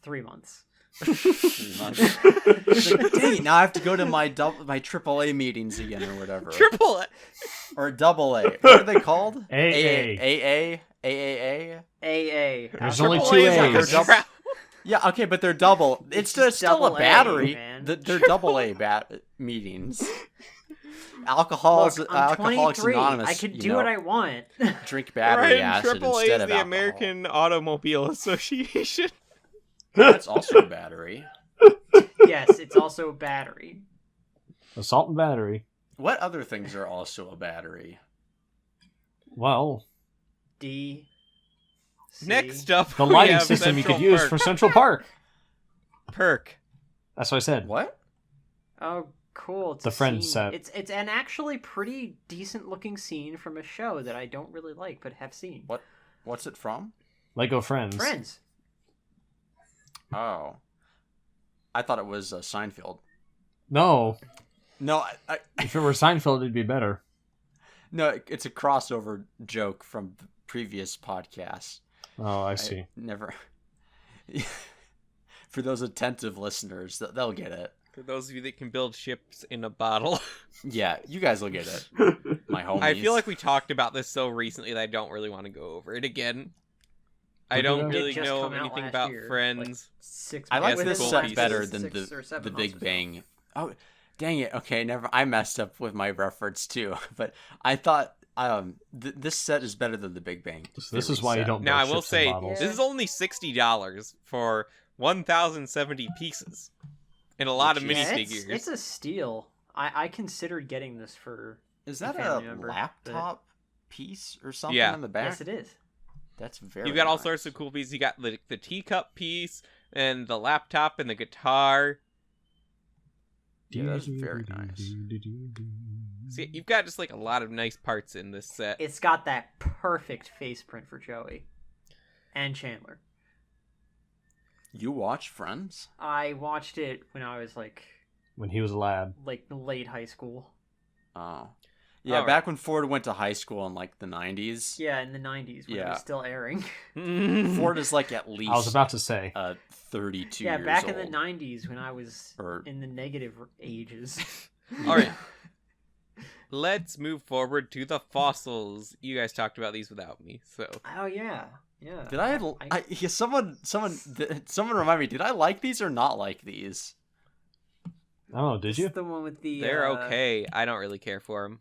3 months. 3 months. It's like, dang it, now I have to go to my AAA meetings again or whatever. Triple it. Or double A. What are they called? AA. AA? AAA? AA. There's Triple only A two is like A's. a Double- Yeah, okay, but they're double. It's just still double a A, battery. man. They're double A meetings. Alcoholics Look, I'm Alcoholics 23. Anonymous. I can do what I want. drink battery Ryan, acid Triple A instead is of the alcohol. American Automobile Association. That's also a battery. Yes, it's also a battery. Assault and battery. What other things are also a battery? Well, D. C. Next up, the we lighting have system you Central could use Park. for Central Park. Perk. That's what I said. What? Oh, cool! It's The a Friends scene. set. It's an actually pretty decent looking scene from a show that I don't really like but have seen. What's it from? Lego Friends. Friends. Oh. I thought it was Seinfeld. No, No, if it were Seinfeld, it'd be better. no, it's a crossover joke from the previous podcast. Oh, I see. I never. For those attentive listeners, they'll get it. For those of you that can build ships in a bottle. Yeah, you guys will get it. My homies. I feel like we talked about this so recently that I don't really want to go over it again. I Look it don't up. really It just know come out anything last about year, Friends. 6 I like Within this the set last better than 6 or 7 the months Big or so. Bang. Oh, dang it. Okay, never. I messed up with my reference too. But I thought this set is better than the Big Bang. This is why you set. don't Now, build I will ships in say, bottles. this is only $60 for 1,070 pieces. And a lot of Which is- Yeah, minifigures. it's a steal. I considered getting this for Is that a family member, laptop piece or something Yeah. on the back? yes, it is. That's very. You've got all nice. sorts of cool pieces. You got the teacup piece, and the laptop, and the guitar. Yeah, that's very nice. See, you've got just like a lot of nice parts in this set. It's got that perfect face print for Joey and Chandler. You watch Friends? I watched it when I was When he was a lad. late high school. Oh. Yeah, All back when Ford went to high school in like the 90s. Yeah, in the 90s when it Yeah. was still airing. Ford is like at least I was about to say. 32 Yeah, years back old. in the 90s when I was Or- in the negative ages. All right. Let's move forward to the fossils. You guys talked about these without me, so Oh yeah. Yeah. Did yeah, someone remind me, did I like these or not like these? Oh, did This you? is the one with the they're okay. I don't really care for them.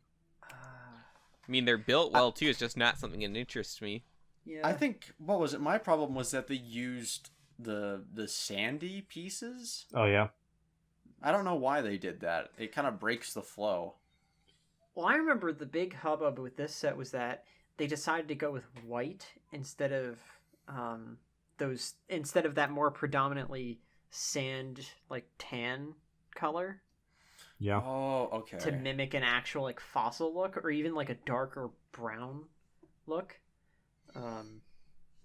uh, I mean, they're built well too. It's just not something that interests me. yeah. I think, what was it? My problem was that they used the sandy pieces. Oh, yeah. I don't know why they did that. It kind of breaks the flow. Well, I remember the big hubbub with this set was that they decided to go with white instead of that more predominantly sand tan color Yeah. Oh, okay. to mimic an actual fossil look or even a darker brown look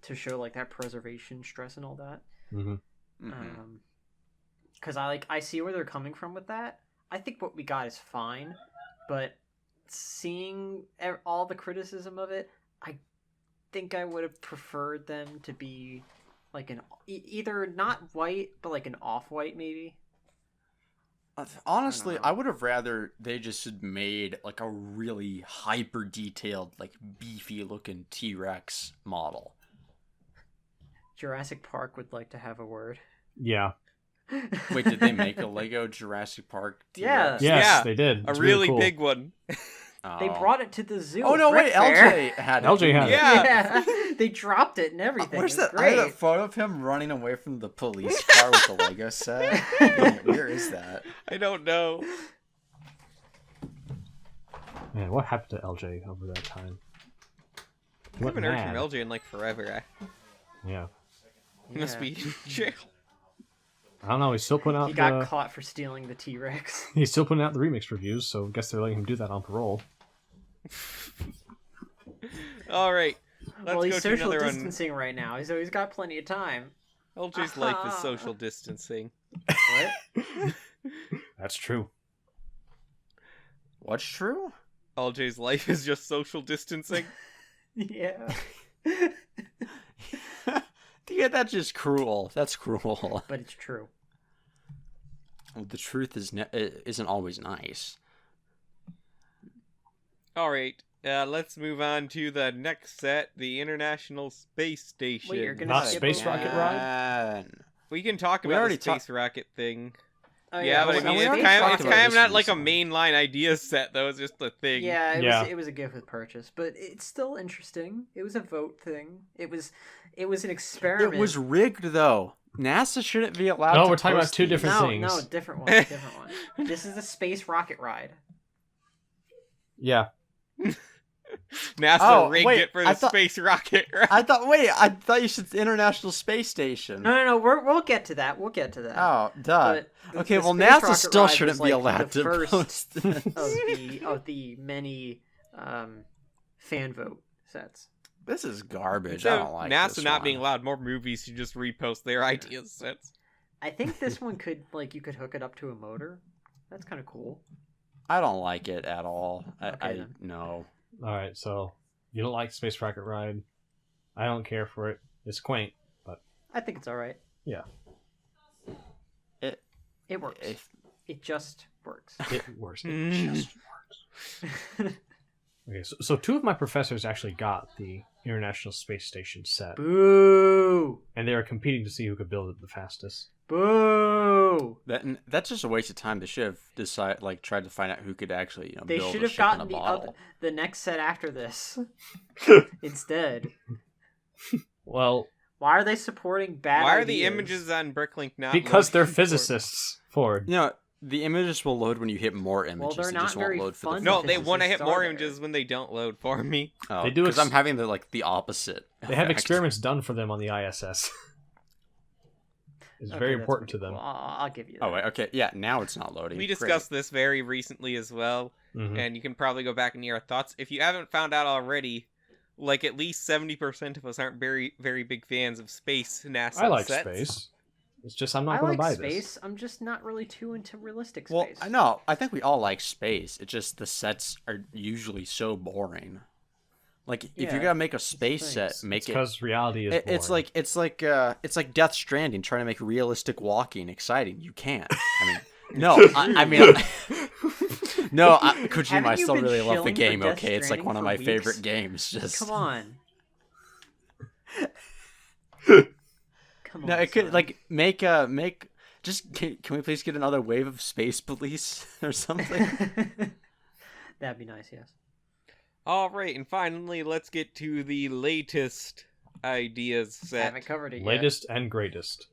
to show that preservation stress and all that. Mm-hmm. Mhm. Because I see where they're coming from with that. I think what we got is fine, but seeing all the criticism of it, I think I would have preferred them to be either not white but an off-white maybe. Honestly, I I would have rather they just had made like a really hyper detailed, like beefy looking T-Rex model. Jurassic Park would like to have a word. Yeah. Wait, did they make a Lego Jurassic Park Yeah. T-Rex? Yes, Yeah, they did. A It's really cool. big one. They brought it to the zoo. Oh no, wait, Fair. LJ had it. LJ had it. Yeah. Yeah, they dropped it and everything. Where's It was that? I have great. that photo of him running away from the police car with the Lego set. Dang it, where is that? I don't know. Man, what happened to LJ over that time? He I went haven't heard mad. from LJ in like forever. Yeah. He must Yeah. be in jail. I don't know. He's still putting out He got the caught for stealing the T-Rex. he's still putting out the remix reviews, so I guess they're letting him do that on parole. All right. Let's Well, he's go to social another one. distancing right now, so he's got plenty of time. LJ's life is social distancing. What? That's true. What's true? LJ's life is just social distancing. Yeah. Yeah, that's just cruel. That's cruel. But it's true. Well, the truth isn't always nice. All right. Let's move on to the next set, the International Space Station. Wait, you're gonna Not skip Space over Rocket that? Ride? Man. We can talk We about already the space rocket thing. Oh, Yeah, but I we mean, already it's kind talked of about this not like a recently. mainline idea set, though. It's just a thing. Yeah, Yeah. it was a gift with purchase, but it's still interesting. It was a vote thing. It was an experiment. It was rigged, though. NASA shouldn't be allowed No, to we're talking about post two these. different no, things. no, different one, different one. This is a space rocket ride. Yeah. NASA Oh, rigged wait, it for I the thought- space rocket. Right? I thought you said International Space Station. No, we'll get to that. We'll get to that. Oh, duh. But the- Okay, the well, space NASA rocket still ride shouldn't was, be like, allowed the to first post this. of the many fan vote sets. This is garbage. I So don't like NASA this not one. being allowed more movies to just repost their idea sets. I think this one could you could hook it up to a motor. That's kind of cool. I don't like it at all. Okay, then. No. All right, so you don't like Space Rocket Ride. I don't care for it. It's quaint, but I think it's all right. yeah, It works. If, It just works. it works. It Mm. just works. Okay, so two of my professors actually got the International Space Station set, Boo! and they are competing to see who could build it the fastest. Boo! that's just a waste of time. They should have tried to find out who could actually They build should a have ship in a gotten bottle. the next set after this instead. Well, Why are they supporting bad Why are the ideas? images on Bricklink not because they're loading for- physicists, Ford. You know, the images will load when you hit more images. they're They not just won't very load for fun the No, to they physicists want to hit are more there. images when they don't load for me. Oh, They do because ex- I'm having the opposite. They have effect. experiments done for them on the ISS. It's Okay, very that's important to pretty them. cool. I'll give you that. Oh wait, okay, yeah. Now it's not loading. We Great. discussed this very recently as well, Mhm. and you can probably go back and hear our thoughts. If you haven't found out already, like at least 70% of us aren't very, very big fans of space NASA I like sets. space. It's just I'm not I going like to buy space. this. I'm just not really too into realistic Well, space. I know. I think we all like space. It's just the sets are usually so boring. Like if Yeah, you're gonna make a the space thing. set, make it. Because reality is It's boring. it's like Death Stranding trying to make realistic walking exciting. You can't. I mean, no. I mean, no. Kojima, I Haven't you still been really love the chilling for game. Death Okay, it's like Stranding one of for my weeks? favorite games. Just Come on. Come on. no, it could son. like make. Just can we please get another wave of space police or something? That'd be nice. Yes. All right, and finally, let's get to the latest ideas set. Haven't covered it yet. Latest and greatest.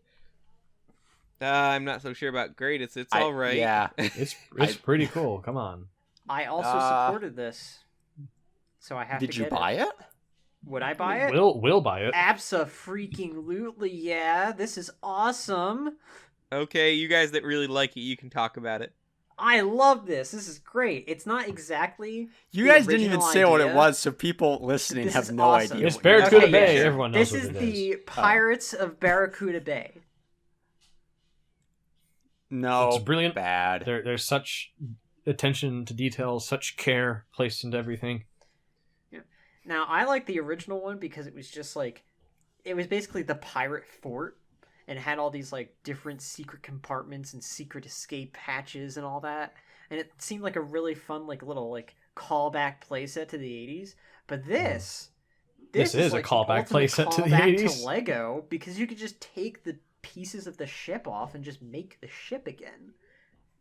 I'm not so sure about greatest. It's all right. Yeah. It's I- pretty cool. Come on. I also Uh, supported this, so I have to Did get you buy it? Would I buy it? We'll buy it. Abso-freaking-lutely, yeah. This is awesome. Okay, you guys that really like it, you can talk about it. I love this. This is great. It's not exactly You the guys didn't even original say what it idea. was, so people listening This have is no awesome. idea. It's what you're Barracuda talking Bay. about. Everyone knows This what is it the is. Pirates of Barracuda Bay. No, It's brilliant. bad. There's such attention to detail, such care placed into everything. Now, I like the original one because it was just like, it was basically the pirate fort, and had all these like different secret compartments and secret escape hatches and all that. And it seemed like a really fun like little like callback playset to the 80s. But this is a like the callback ultimate playset to the callback 80s. to Lego, because you could just take the pieces of the ship off and just make the ship again.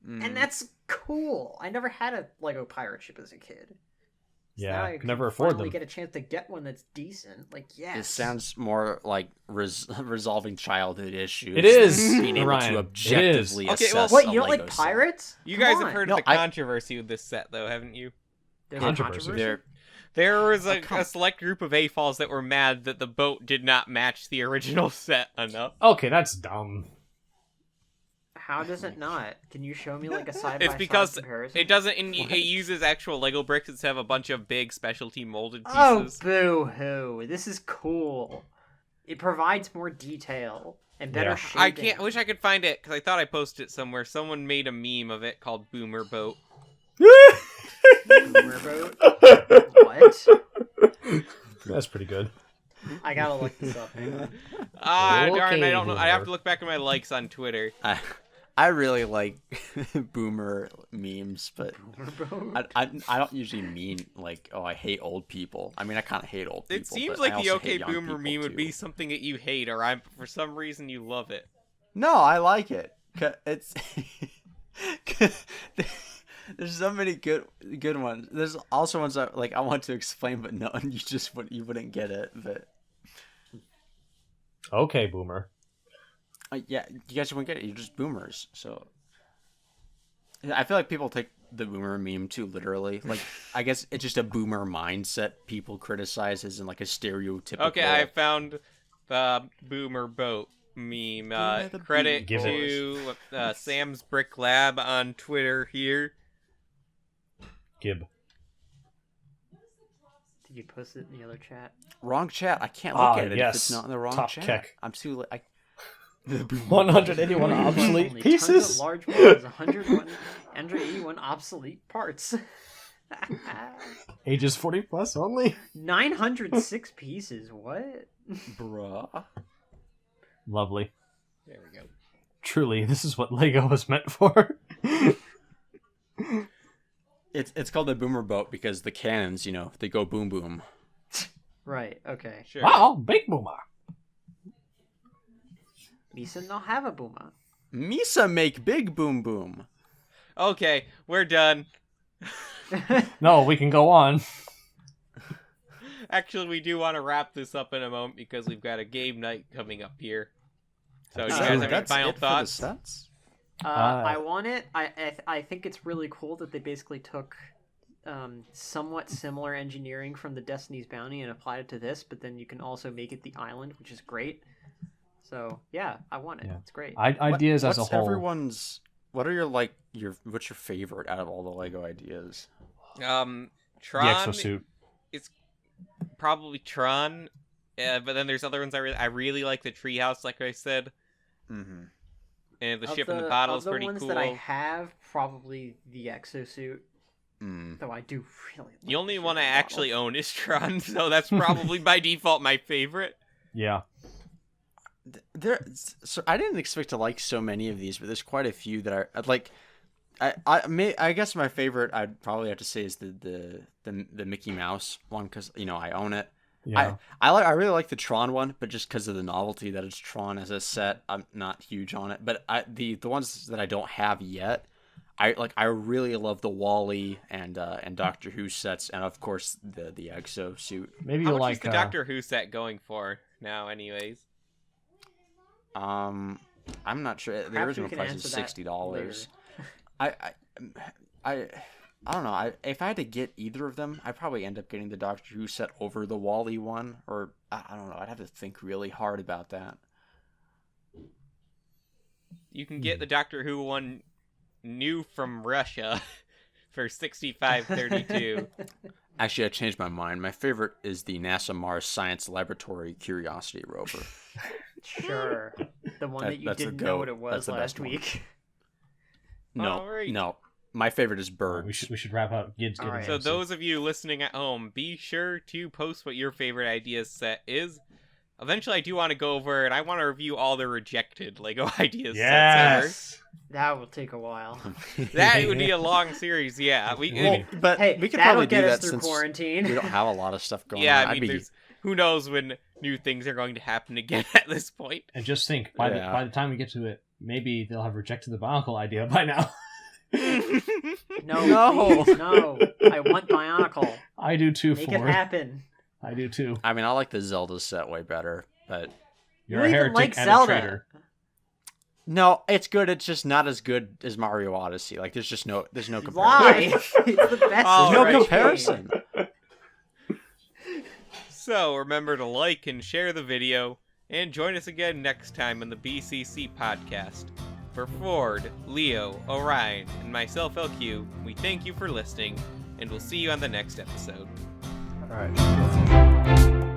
And that's cool. I never had a Lego pirate ship as a kid. So now Yeah, I could can never afford finally them. get a chance to get one that's decent. Like, yes. It sounds more like resolving childhood issues. It is, than being able Ryan, to it objectively is. Okay, well, assess What, a you don't Lego like set. pirates? You Come guys on. have heard No, of the I- controversy with this set, though, haven't you? There's Controversy. There was Oh, come a select group of AFOLs that were mad that the boat did not match the original set enough. Okay, that's dumb. How does it not? Can you show me like a side It's by because side comparison? it doesn't. It What? uses actual Lego bricks instead of a bunch of big specialty molded Oh, pieces. boo-hoo. This is cool. It provides more detail and better Yeah. shading. I can't. I wish I could find it because I thought I posted it somewhere. Someone made a meme of it called Boomer Boat. Boomer boat? What? That's pretty good. I gotta look this up. Hang on. Ah, darn! I Okay, don't know. I have Boomer. to look back at my likes on Twitter. I really like boomer memes, but Boomer boat? I don't usually mean like, oh, I hate old people. I mean, I kind of hate old people. It seems but like I the also OK hate young Boomer people, meme would too. be something that you hate, or for some reason you love it. No, I like it. It's there's so many good ones. There's also ones that like I want to explain, but no, you wouldn't get it. But Okay, Boomer. yeah, you guys wouldn't get it. You're just boomers. So I feel like people take the boomer meme too literally. Like I guess it's just a boomer mindset people criticize as in like a stereotypical. Okay, I found the Boomer Boat meme. Yeah, the Credit Give to Sam's Brick Lab on Twitter here. Gib. Did you post it in the other chat? Wrong chat. I can't look at it if yes. it's not in the wrong Top chat. kick. I'm too. 181 Only obsolete tons of pieces. large ones, 181 obsolete parts. Ages 40 plus only. 906 pieces. What? Bruh. Lovely. There we go. Truly, this is what Lego was meant for. It's called the boomer boat because the cannons, they go boom boom. Right. Okay. Sure. Wow, big Boomer. Misa no have a boomer. Misa make big boom boom. Okay, we're done. No, we can go on. Actually, we do want to wrap this up in a moment because we've got a game night coming up here. So, you So guys have any that's final it for the thoughts? sets? I want it. I think it's really cool that they basically took somewhat similar engineering from the Destiny's Bounty and applied it to this, but then you can also make it the island, which is great. So yeah, I want it. Yeah. It's great. Ideas as a What's whole. What are what's your favorite out of all the Lego ideas? Tron. The exosuit. It's probably Tron. But then there's other ones I really like the treehouse, like I said. Mm-hmm. And the Of ship in the bottle is the pretty ones cool. that I have, probably the exosuit. Mm. Though I do really. The like only ship one I in the actually bottle. own is Tron, so that's probably by default my favorite. Yeah. So I didn't expect to like so many of these, but there's quite a few that are like. I guess my favorite I'd probably have to say is the Mickey Mouse one because I own it. Yeah. I really like the Tron one, but just because of the novelty that it's Tron as a set, I'm not huge on it. But the ones that I don't have yet, I really love the Wall-E and Doctor Who sets, and of course the exosuit. Maybe How you'll much like is the Doctor Who set going for now, anyways? I'm not sure. The Perhaps we original can price is answer that $60. later. I don't know. If I had to get either of them, I'd probably end up getting the Doctor Who set over the Wall-E one, or I don't know. I'd have to think really hard about that. You can get the Doctor Who one new from Russia for $65.32. Actually, I changed my mind. My favorite is the NASA Mars Science Laboratory Curiosity rover. Sure. The one that you That's a didn't goat. know what it was That's the best last one. week. No, Alright. no. My favorite is Bird. We should wrap up. Gib's getting Alright. So antsy. those of you listening at home, be sure to post what your favorite ideas set is. eventually I do want to go over and I want to review all the rejected LEGO ideas. Yes. That will take a while. That would be a long series, yeah. But Hey, we could that'll probably do get us that through since quarantine. we don't have a lot of stuff going yeah, on. I mean, who knows when new things are going to happen again at this point. And just think, by the time we get to it, maybe they'll have rejected the Bionicle idea by now. No, please, no. I want Bionicle. I do too, Make Ford. it happen. I do too. I mean, I like the Zelda set way better, but You're You a even heretic like and Zelda. a traitor. no, it's good. It's just not as good as Mario Odyssey. Like, there's no comparison. Why? It's the best. Oh, There's no right. comparison. So remember to like and share the video, and join us again next time on the BCC podcast. For Ford, Leo, Orion, and myself, LQ, we thank you for listening, and we'll see you on the next episode. All right.